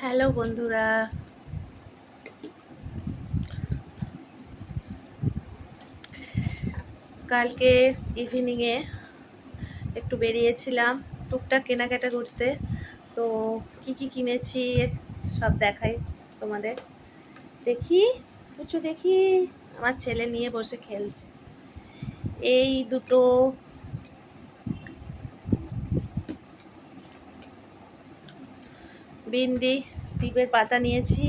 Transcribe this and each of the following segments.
Hello বন্ধুরা, কালকে ইভিনিংয়ে একটু বেরিয়েছিলাম টুকটাক কেনাকাটা করতে। তো কি কি কিনেছি সব দেখাই তোমাদের। দেখি পুচু, দেখি আমার ছেলে নিয়ে বসে খেলছে। এই দুটো বিন্দি টিপের পাতা নিয়েছি,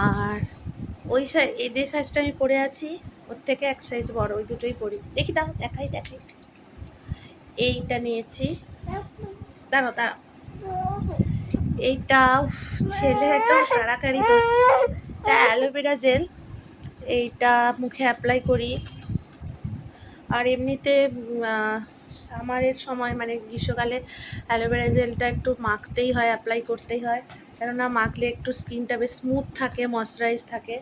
আর ওই এই যে সাইজটা আমি পরে আছি ওর থেকে এক সাইজ বড়, ওই দুটোই পরি। দেখি দাও, দেখাই দেখাই। এইটা নিয়েছি, দাঁড়াও দাঁড়াও। এইটা ছেলে একদম কাড়াকাড়ি করছে। এটা অ্যালোভেরা জেল, এইটা মুখে অ্যাপ্লাই করি। আর এমনিতে সামারের সময় মানে গ্রীষ্মকালে অ্যালোভেরা জেলটা একটু মাখতেই হয়, অ্যাপ্লাই করতেই হয়, কেননা মাখলে একটু স্কিনটা বেশ স্মুথ থাকে, ময়শ্চারাইজ থাকে।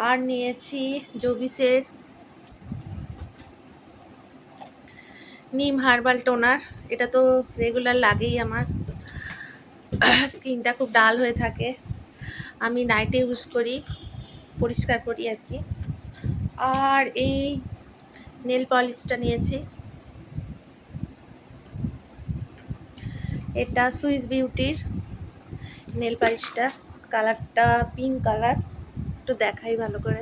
আর নিয়েছি জবিসের নিম হার্বাল টোনার। এটা তো রেগুলার লাগেই আমার, স্কিনটা খুব ডাল হয়ে থাকে, আমি নাইটে ইউজ করি, পরিষ্কার করি আর কি। আর এই নেল পলিশটা নিয়েছি, এটা সুইস বিউটির নেল পলিশটা, কালারটা পিঙ্ক কালার, একটু দেখাই ভালো করে।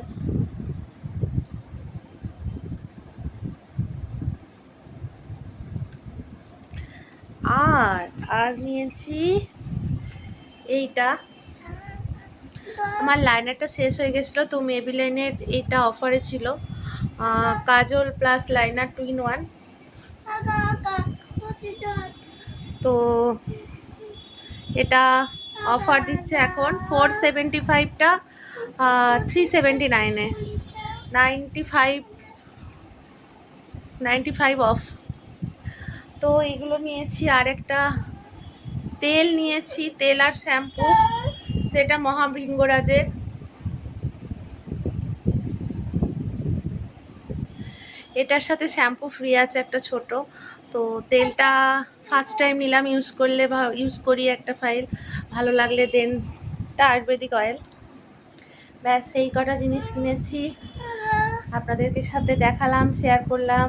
আর আর নিয়েছি এইটা, আমার লাইনারটা শেষ হয়ে গেছিলো, তো মেবিলাইনের এইটা অফারে ছিল, কাজল প্লাস লাইনার 2 in 1। তো এটা অফার দিচ্ছে এখন 475টা 379-এ, 95 অফ। তো এগুলো নিয়েছি। আর একটা তেল নিয়েছি, তেল আর শ্যাম্পু, সেটা মহাবৃঙ্গরাজের। এটার সাথে শ্যাম্পু ফ্রি আছে একটা ছোট। তো তেলটা ফার্স্ট টাইম নিলাম, ইউজ করি একটা ফাইল, ভালো লাগলে দেনটা আয়ুর্বেদিক অয়েল। ব্যাস এই কটা জিনিস কিনেছি, আপনাদেরকে সাথে দেখালাম, শেয়ার করলাম।